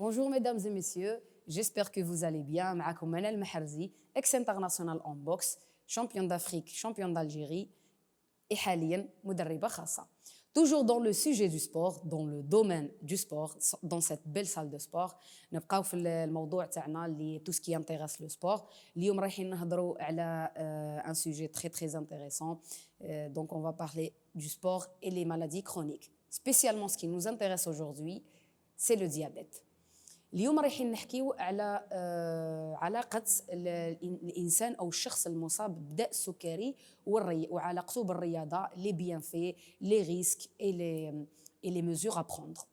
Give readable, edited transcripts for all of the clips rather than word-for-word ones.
Bonjour mesdames et messieurs, j'espère que vous allez bien. معكم Manal Maharzi, ex-international en boxe, champion d'Afrique, champion d'Algérie et حاليا مدربة خاصة. Toujours dans le sujet du sport, dans le domaine du sport, dans cette belle salle de sport, نبقاو في الموضوع تاعنا اللي tout ce qui intéresse le sport. اليوم رايحين نهضروا على un sujet très très intéressant. Donc on va parler du sport et les maladies chroniques. Spécialement ce qui nous intéresse aujourd'hui, c'est le diabète. اليوم رايحين نحكيو على علاقة الإنسان أو الشخص المصاب بداء السكري وعلاقته بالرياضة, les bienfaits, les risques et les mesures à prendre.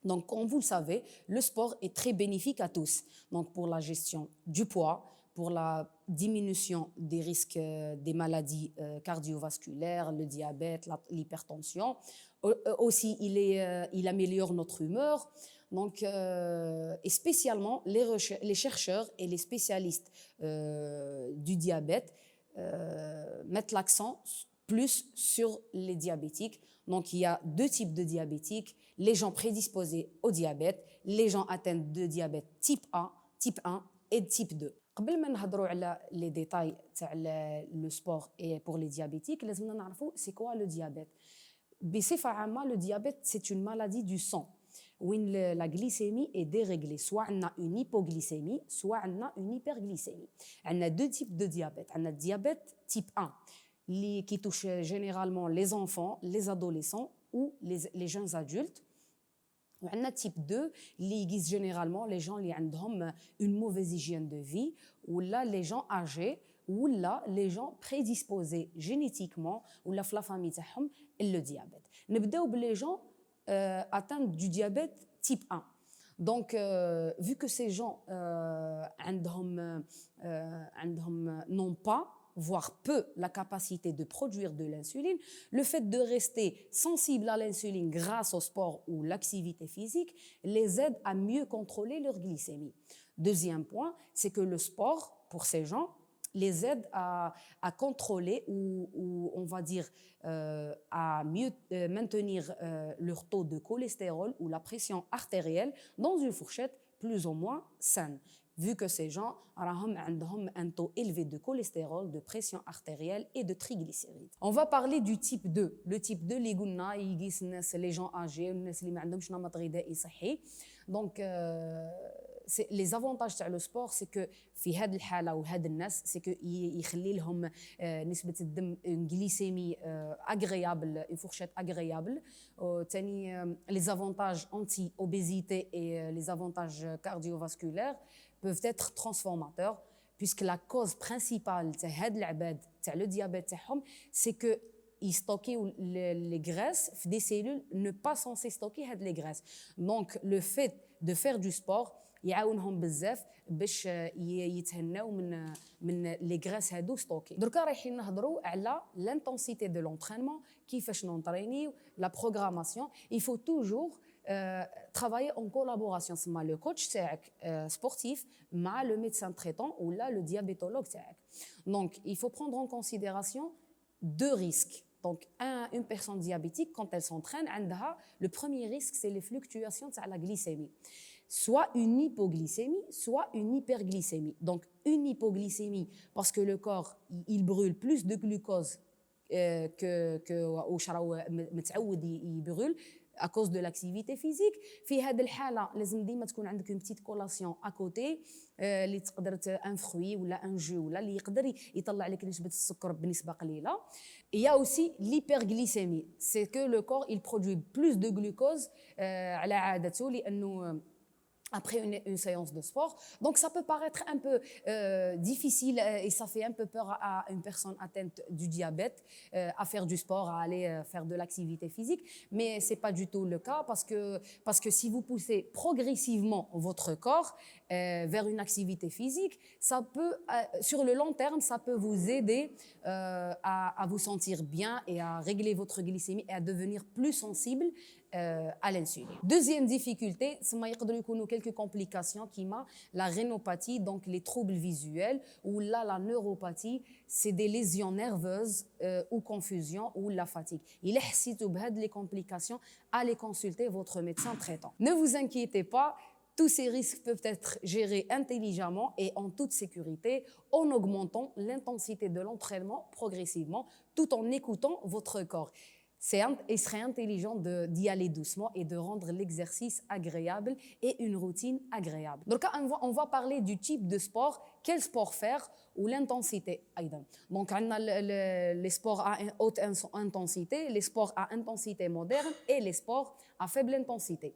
Donc, comme vous le savez, le sport est très bénéfique à tous. Donc, pour la gestion du poids, pour la diminution des risques des maladies cardiovasculaires, le diabète, l'hypertension. Aussi, il améliore notre humeur. Donc, et spécialement, les chercheurs et les spécialistes du diabète mettent l'accent plus sur les diabétiques. Donc, il y a deux types de diabétiques, les gens prédisposés au diabète, les gens atteints de diabète type 1 et type 2. قبل ما نهضروا على les détails تاع le sport et pour les diabétiques, لازمنا نعرفوا c'est quoi le diabète. بصفة عامة, le diabète c'est une maladie du sang où la glycémie est déréglée. Soit on a une hypoglycémie, soit on a une hyperglycémie. On a deux types de diabète. On a le diabète type 1 qui touche généralement les enfants, les adolescents ou les jeunes adultes. On a type 2 qui guise généralement les gens qui ont une mauvaise hygiène de vie, ou là les gens âgés, ou là les gens prédisposés génétiquement, ou la famille تاعهم le diabète. نبداو بلي gens atteints du diabète type 1. Donc, vu que ces gens n'ont pas, voire peu, la capacité de produire de l'insuline, le fait de rester sensible à l'insuline grâce au sport ou l'activité physique les aide à mieux contrôler leur glycémie. Deuxième point, c'est que le sport, pour ces gens, les aide à contrôler ou on va dire à mieux maintenir leur taux de cholestérol ou la pression artérielle dans une fourchette plus ou moins saine, vu que ces gens ont un taux élevé de cholestérol, de pression artérielle et de triglycérides. On va parler du type 2. Le type 2, les gens âgés, donc les avantages de le sport, c'est que في هذه الحالة وهذا الناس, c'est que يخلي لهم نسبة الدم une glycémie agréable, une fourchette agréable. Les avantages anti-obésité et les avantages cardiovasculaires peuvent être transformateurs, puisque la cause principale de هاد العباد تاع le diabète تاعهم, c'est que ils stockent les graisses des cellules ne pas censées stocker les graisses. Donc le fait de faire du sport يعاونهم بزاف باش يتهناو من لي غراس هادو ستوكي. دركا رايحين نهضروا على l'intensité de l'entraînement, كيفاش نونطرينيو, la programmation. Il faut toujours travailler en collaboration مع le coach تاعك sportif, مع le médecin traitant ou là le diabétologue تاعك. Donc il faut prendre en considération deux risques. Donc, une personne diabétique, quand elle s'entraîne, le premier risque, c'est les fluctuations de la glycémie. Soit une hypoglycémie, soit une hyperglycémie. Donc, une hypoglycémie, parce que le corps, il brûle plus de glucose il brûle à cause de l'activité physique. في هذه الحالة لازم ديما تكون عندك une petite collation à côté اللي تقدر un fruit ولا un jus ولا اللي يقدر يطلع لك نسبة السكر بنسبة قليلة. Il y a aussi l'hyperglycémie, c'est que le corps il produit plus de glucose على عادته لأنه après une séance de sport. Donc ça peut paraître un peu difficile et ça fait un peu peur à une personne atteinte du diabète à faire du sport, à aller faire de l'activité physique, mais c'est pas du tout le cas parce que si vous poussez progressivement votre corps vers une activité physique, ça peut sur le long terme ça peut vous aider à vous sentir bien et à régler votre glycémie et à devenir plus sensible à l'insuline. Deuxième difficulté, c'est quelques complications qui m'a la rénopathie, donc les troubles visuels, ou là la neuropathie, c'est des lésions nerveuses ou confusion ou la fatigue. Il est les complications, allez consulter votre médecin traitant. Ne vous inquiétez pas, Tous ces risques peuvent être gérés intelligemment et en toute sécurité en augmentant l'intensité de l'entraînement progressivement tout en écoutant votre corps. Il serait intelligent d'y aller doucement et de rendre l'exercice agréable et une routine agréable. Donc, on va parler du type de sport, quel sport faire ou l'intensité. Donc, on a les sports à haute intensité, les sports à intensité moderne et les sports à faible intensité.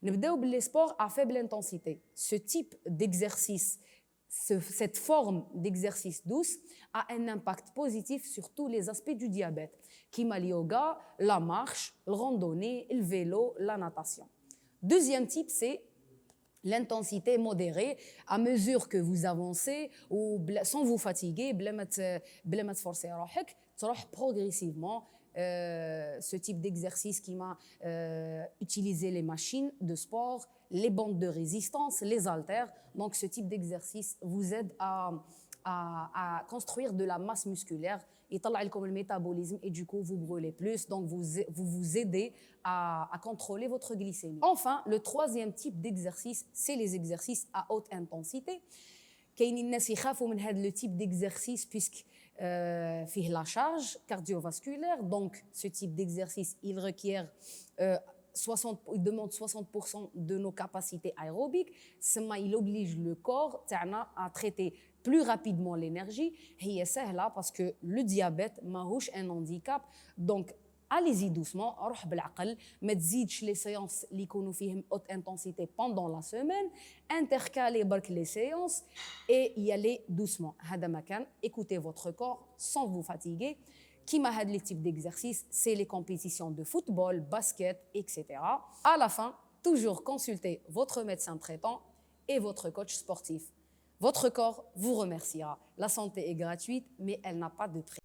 نبداو باللي sports à faible intensité. Ce type d'exercice, cette forme d'exercice douce a un impact positif sur tous les aspects du diabète, comme le yoga, la marche, la randonnée, le vélo, la natation. Deuxième type, c'est l'intensité modérée. À mesure que vous avancez, ou sans vous fatiguer, بلا ما تفرسي روحك, تروح progressivement. Ce type d'exercice qui m'a utilisé les machines de sport, les bandes de résistance, les haltères. Donc, ce type d'exercice vous aide à construire de la masse musculaire. Il طلع لكم le métabolisme et du coup, vous brûlez plus. Donc, vous aidez à contrôler votre glycémie. Enfin, le troisième type d'exercice, c'est les exercices à haute intensité. كاينين الناس يخافوا من هذا le type d'exercice puisque فيه la charge cardiovasculaire. Donc, ce type d'exercice, il requiert il demande 60% de nos capacités aérobiques. Il oblige le corps à traiter plus rapidement l'énergie. هي سهلة parce que le diabète ماهوش un handicap. Donc, allez-y doucement, روح بالعقل, ما تزيدش les séances اللي يكونوا فيهم haute intensité pendant la semaine, intercaler برك les séances et y aller doucement. هذا ما كان, écoutez votre corps sans vous fatiguer. كيما هاد les types d'exercices, c'est les compétitions de football, basket, etc. À la fin, toujours consultez votre médecin traitant et votre coach sportif. Votre corps vous remerciera. La santé est gratuite, mais elle n'a pas de prix.